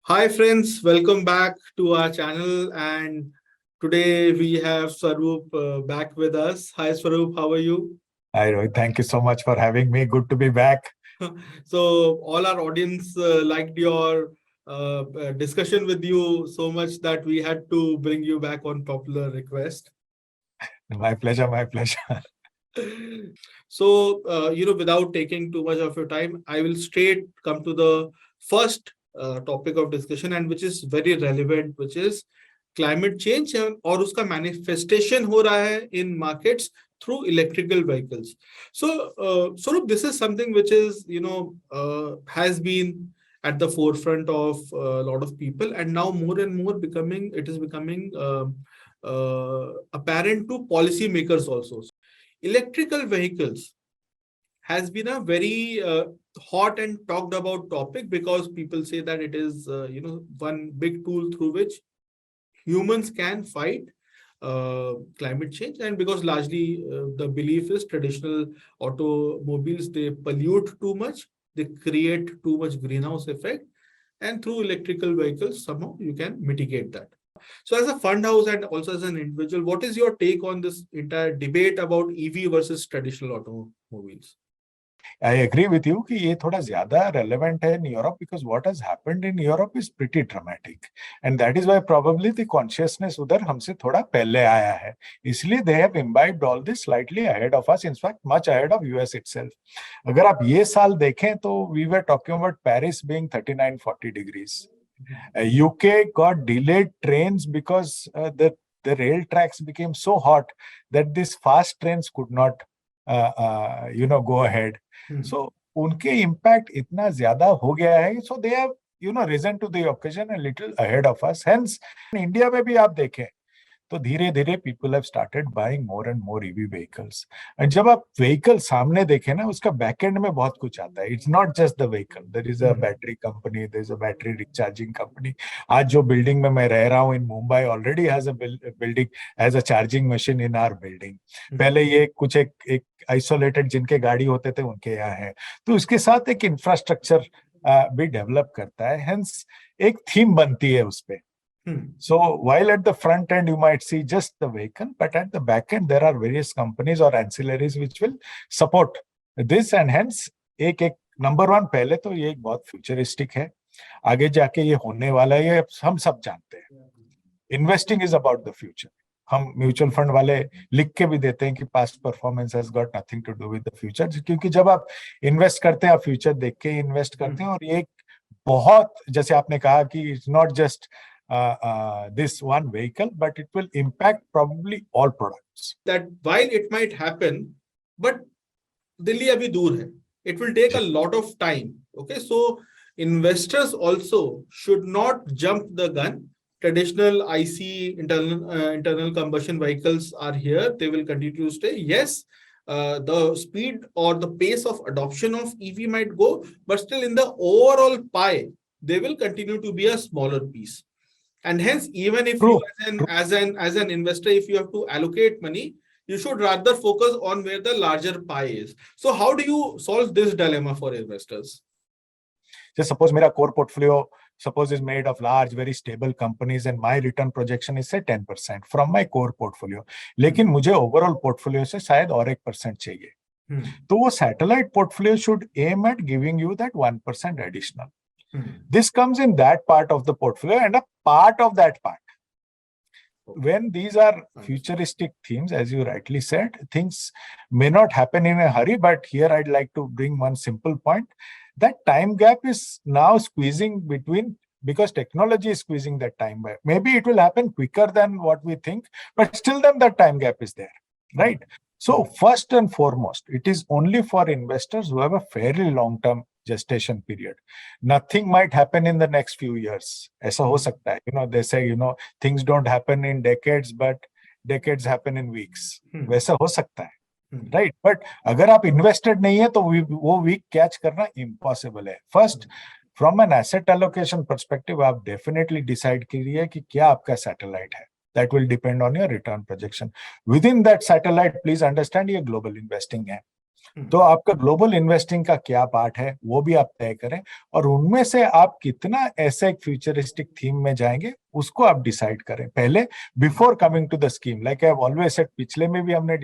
Hi friends, welcome back to our channel, and today we have Swarup back with us. Hi Swarup, how are you? Hi, Rohit. Thank you so much for having me. Good to be back. So all our audience liked your discussion with you so much that we had to bring you back on popular request. My pleasure, my pleasure. So, without taking too much of your time, I will straight come to the first topic of discussion, and which is very relevant, which is climate change और उसका manifestation हो रहा है in markets through electrical vehicles. So, sort of this is something which is, has been at the forefront of a lot of people, and now more and more it is becoming apparent to policymakers also. Electrical vehicles has been a very hot and talked about topic because people say that it is one big tool through which humans can fight climate change, and because largely the belief is traditional automobiles, they pollute too much, they create too much greenhouse effect, and through electrical vehicles somehow you can mitigate that. So as a fund house and also as an individual, what is your take on this entire debate about EV versus traditional automobiles? I agree with you कि ये थोड़ा ज्यादा relevant है in Europe because what has happened in Europe is pretty dramatic, and that is why probably the consciousness उधर हमसे थोड़ा पहले आया है. इसलिए they have imbibed all this slightly ahead of us, in fact much ahead of US itself. अगर आप ये साल देखें तो we were talking about Paris being 39-40 degrees. UK got delayed trains because the rail tracks became so hot that these fast trains could not go ahead. So उनके impact इतना ज्यादा हो गया है, so they have risen to the occasion a little ahead of us. Hence India में भी आप देखें तो धीरे धीरे people have started buying more and more EV vehicles. And जब आप vehicle सामने देखें ना, उसका back end में बहुत कुछ आता है. It's not just the vehicle. There is a battery company, there is a battery recharging company. आज जो building में मैं रह रहा हूँ in Mumbai already has a building has a charging machine in our building. पहले ये कुछ एक isolated जिनके गाड़ी होते थे उनके यहाँ है. तो उसके साथ एक infrastructure भी develop करता है. Hence एक theme बनती है उस पे. So while at the front end you might see just the vehicle, but at the back end there are various companies or ancillaries which will support this, and hence एक number one पहले तो ये एक बहुत futuristic है. आगे जाके ये होने वाला है, ये हम सब जानते हैं. Investing is about the future. हम म्यूचुअल फंड वाले लिख के भी देते हैं कि past performance has got nothing to do with the future, क्योंकि जब आप इन्वेस्ट करते हैं आप फ्यूचर देख के इन्वेस्ट करते हैं. और ये बहुत, जैसे आपने कहा कि it's not just this one vehicle, but it will impact probably all products. That while it might happen, but Delhi abhi dur hai. It will take a lot of time. Okay, so investors also should not jump the gun. Traditional IC internal combustion vehicles are here. They will continue to stay. Yes, the speed or the pace of adoption of EV might go, but still in the overall pie, they will continue to be a smaller piece. And hence, even if you as an investor, if you have to allocate money, you should rather focus on where the larger pie is. So how do you solve this dilemma for investors? Just suppose मेरा core portfolio is made of large, very stable companies, and my return projection is say 10% from my core portfolio. लेकिन मुझे overall portfolio से शायद और 1% चाहिए. तो वो satellite portfolio should aim at giving you that 1% additional. This comes in that part of the portfolio and a part of that part. When these are futuristic themes, as you rightly said, things may not happen in a hurry, but here I'd like to bring one simple point. That time gap is now squeezing between, because technology is squeezing that time gap. Maybe it will happen quicker than what we think, but still then that time gap is there, right? So first and foremost, it is only for investors who have a fairly long-term gestation period. Nothing might happen in the next few years. ऐसा हो सकता है. They say, things don't happen in decades, but decades happen in weeks. वैसा हो सकता है. Right? But अगर आप invested नहीं है तो वो week catch करना impossible है. First, from an asset allocation perspective, आप definitely decide कीजिए कि क्या आपका satellite है. That will depend on your return projection. Within that satellite, please understand ये global investing है. तो आपका ग्लोबल इन्वेस्टिंग का क्या पार्ट है वो भी आप तय करें, और उनमें से आप कितना ऐसे एक फ्यूचरिस्टिक थीम में जाएंगे उसको आप डिसाइड करें पहले, before coming to the scheme. Like I have always said, पिछले में भी हमने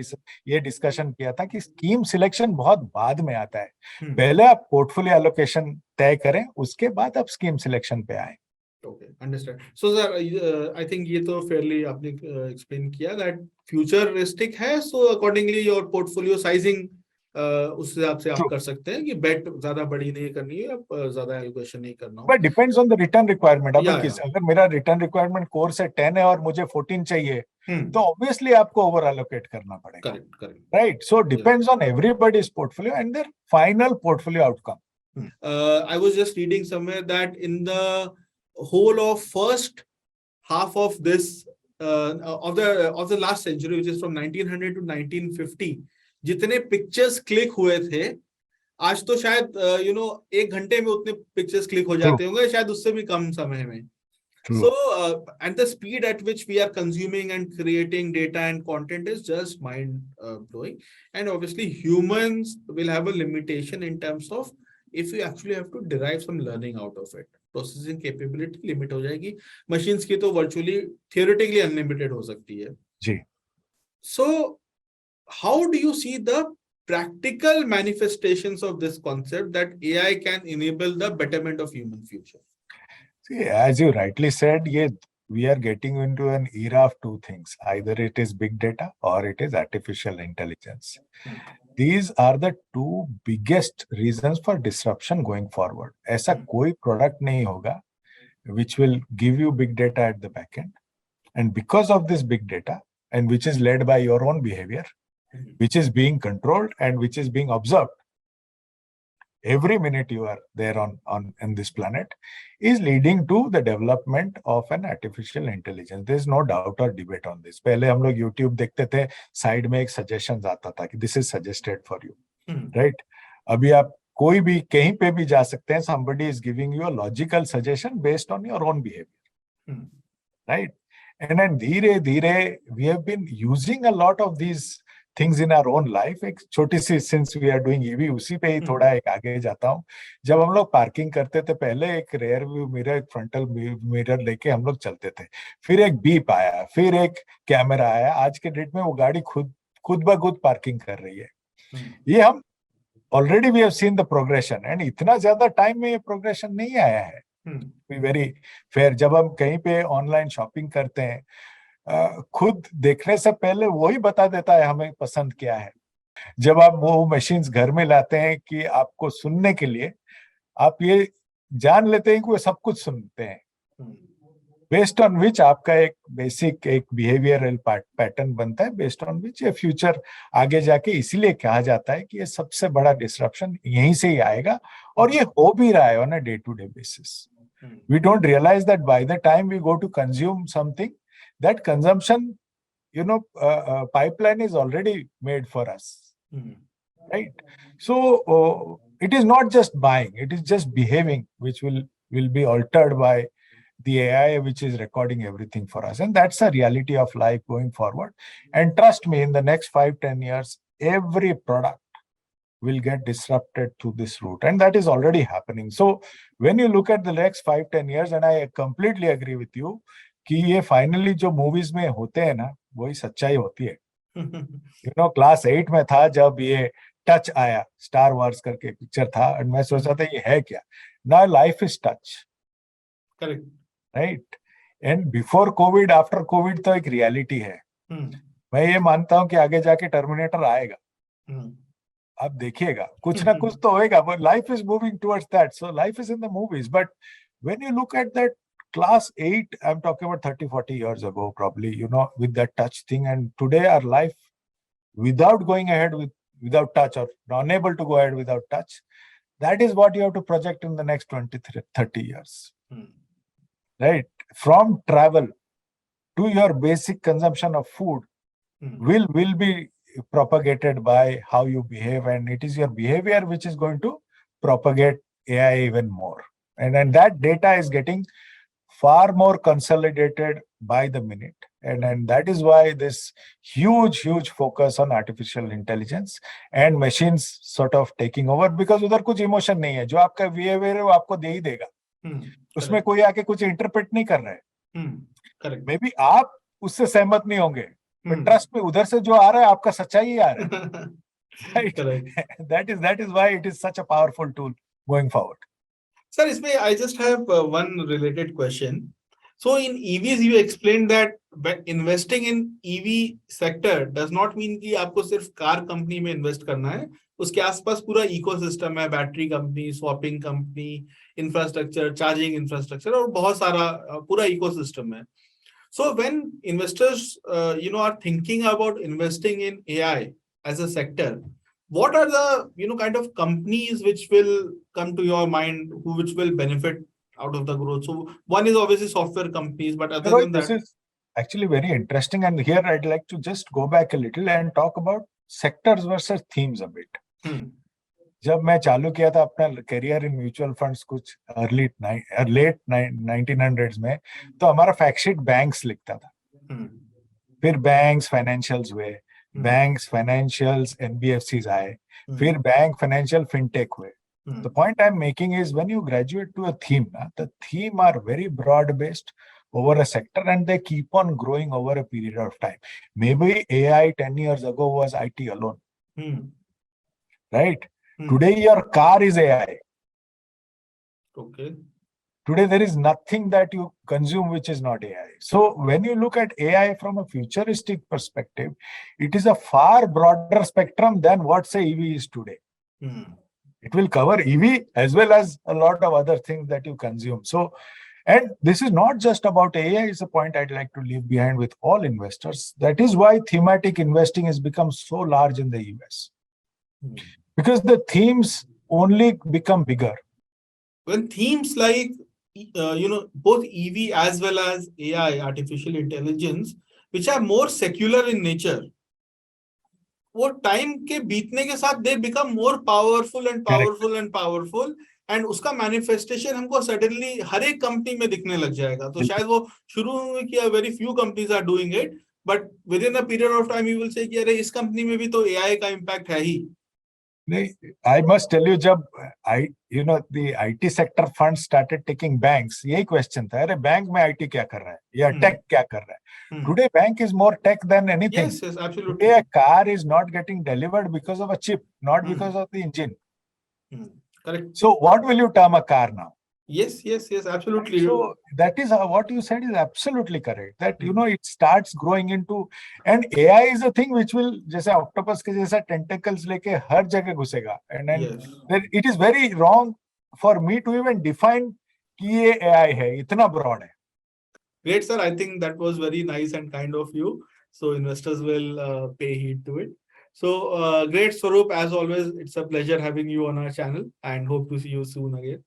ये डिस्कशन किया था कि स्कीम सिलेक्शन बहुत बाद में आता है, पहले आप पोर्टफोलियो एलोकेशन तय करें, उसके बाद आप स्कीम सिलेक्शन पे आए। Okay, understand. So sir, I think ये तो fairly आपने explain किया that futuristic है, so accordingly your portfolio sizing उस हिसाब से आप कर सकते हैं कि bet ज्यादा बड़ी नहीं करनी है, आप ज्यादा allocation नहीं करना हो। But depends on the return requirement. अब Yeah, अगर मेरा रिटर्न रिक्वायरमेंट कोर से 10 है और मुझे 14 चाहिए, तो ऑब्वियसली आपको ओवर एलोकेट करना पड़ेगा। correct. Right, so depends on everybody's portfolio and there final portfolio outcome. I was just reading somewhere that in the whole of first half of this of the last century, which is from 1900 to 1950, जितने pictures click हुए थे, आज तो शायद एक घंटे में उतने पिक्चर्स क्लिक हो जाते होंगे, शायद उससे भी कम समय में. So and the speed at which we are consuming and creating data and content is just mind blowing, and obviously humans will have a limitation in terms of if we actually have to derive some learning out of it. Processing capability limit हो जाएगी, machines की तो virtually theoretically unlimited हो सकती है जी. So how do you see the practical manifestations of this concept that AI can enable the betterment of human future? See, as you rightly said, we are getting into an era of two things. Either it is big data or it is artificial intelligence. These are the two biggest reasons for disruption going forward. ऐसा कोई product नहीं होगा which will give you big data at the back end. And because of this big data, and which is led by your own behavior, which is being controlled and which is being observed, every minute you are there on this planet, is leading to the development of an artificial intelligence. There is no doubt or debate on this. पहले हम लोग YouTube देखते थे, side में एक suggestions आता था कि this is suggested for you, right? अभी आप कोई भी कहीं पे भी जा सकते हैं, somebody is giving you a logical suggestion based on your own behavior, right? And then धीरे धीरे we have been using a lot of these things in our own life. एक छोटी सी, since we are doing EV, उसी पे ही थोड़ा एक आगे जाता हूँ. जब हम लोग पार्किंग करते थे, पहले एक रेयर व्यू मिरर, एक फ्रंटल मिरर लेके हम लोग चलते थे, फिर एक बीप आया, फिर एक कैमरा आया, आज के डेट में वो गाड़ी खुद ब खुद पार्किंग कर रही है. ये हम already we have seen the progression, and इतना ज्यादा टाइम में ये प्रोग्रेशन नहीं आया है. Very fair. जब हम कहीं पे ऑनलाइन शॉपिंग करते हैं, खुद देखने से पहले वही बता देता है हमें पसंद क्या है. जब आप वो मशीन्स घर में लाते हैं कि आपको सुनने के लिए, आप ये जान लेते हैं कि वो सब कुछ सुनते हैं, बेस्ड ऑन विच आपका एक बेसिक एक बिहेवियरल पैटर्न बनता है, बेस्ड ऑन विच ये फ्यूचर आगे जाके, इसीलिए कहा जाता है कि ये सबसे बड़ा डिसरप्शन यहीं से ही आएगा, और ये हो भी रहा है on a day to day basis. We don't realize that by the time we go to consume something, that consumption, pipeline is already made for us, right? So it is not just buying; it is just behaving, which will be altered by the AI, which is recording everything for us, and that's the reality of life going forward. And trust me, in the next 5-10 years, every product will get disrupted through this route, and that is already happening. So when you look at the next 5-10 years, and I completely agree with you कि ये finally जो movies में होते हैं ना, वही सच्चाई होती है. क्लास 8 में था जब ये टच आया, स्टार वार्स करके पिक्चर था, और मैं सोचा था ये है क्या. Now life is touch, correct, right? And before Covid, after Covid तो एक रियलिटी है. मैं ये मानता हूं कि आगे जाके टर्मिनेटर आएगा. आप देखिएगा कुछ ना कुछ तो होएगा, but life is moving towards that. So life is in the movies. But when you look at that class 8, I'm talking about 30-40 years ago, probably, with that touch thing, and today our life, without going ahead without touch, or unable to go ahead without touch, that is what you have to project in the next 20-30 years. Right? From travel to your basic consumption of food will be propagated by how you behave, and it is your behavior which is going to propagate AI even more. And that data is getting far more consolidated by the minute. And that is why this huge focus on artificial intelligence and machines sort of taking over, because उधर कुछ emotion नहीं है, जो आपका behavior है वो आपको दे ही देगा, उसमें कोई आके कुछ interpret नहीं कर रहा है, correct. मे बी आप उससे सहमत नहीं होंगे, but trust me, उधर से जो आ रहा है आपका सच्चाई ही आ रहा है. Right? That is why it is such a powerful tool going forward. Sir, इसमें I just have one related question. So in EVs, you explained that investing in EV sector does not mean कि आपको सिर्फ car company में invest करना है, उसके आसपास पूरा इकोसिस्टम है, battery company, swapping company, infrastructure, charging infrastructure और बहुत सारा पूरा इकोसिस्टम है. So when investors are thinking about investing in AI as a sector, what are the kind of companies which will come to your mind which will benefit out of the growth? So one is obviously software companies, but other than that, this is actually very interesting, and here I'd like to just go back a little and talk about sectors versus themes a bit. जब मैं चालू किया था अपना career in mutual funds कुछ late 1900s में, तो हमारा फैक्ट शीट बैंक्स लिखता था, फिर बैंक्स फाइनेंशियल्स हुए, बैंक्स फाइनेंशियल्स एनबीएफसीज आए, फिर बैंक फाइनेंशियल फिनटेक हुए. The point I'm making is when you graduate to a theme, the theme are very broad based over a sector and they keep on growing over a period of time. Maybe AI 10 years ago was IT alone, right? Today your car is AI. Okay. Today there is nothing that you consume which is not AI. So when you look at AI from a futuristic perspective, it is a far broader spectrum than what say EV is today. It will cover EV as well as a lot of other things that you consume. So, and this is not just about AI, is a point I'd like to leave behind with all investors. That is why thematic investing has become so large in the US. Because the themes only become bigger. When themes like, both EV as well as AI, artificial intelligence, which are more secular in nature, वो time के बीतने के साथ they become more powerful and powerful and powerful, and उसका manifestation हमको suddenly हर एक company में दिखने लग जाएगा. तो शायद वो शुरू में किया, very few companies are doing it, but within a period of time you will say कि अरे इस कंपनी में भी तो एआई का इम्पैक्ट है ही. I must tell you, जब the IT sector funds started taking banks, यही क्वेश्चन था, अरे बैंक में IT क्या कर रहा है या टेक क्या कर रहा है. Today bank is more tech than anything. Yes, absolutely. Today a car is not getting delivered because of a chip, not because of the engine. Correct. So what will you term a car now? Yes, absolutely. So that is what you said is absolutely correct. That it starts growing into, and AI is a thing which will, जैसे octopus के जैसा tentacles लेके हर जगह घुसेगा. And then it is very wrong for me to even define कि ये AI है, इतना broad है. Great, sir. I think that was very nice and kind of you. So investors will pay heed to it. So great, Swarup. As always, it's a pleasure having you on our channel, and hope to see you soon again.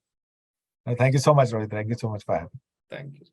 Thank you so much, Rohit. Thank you so much for having me. Thank you.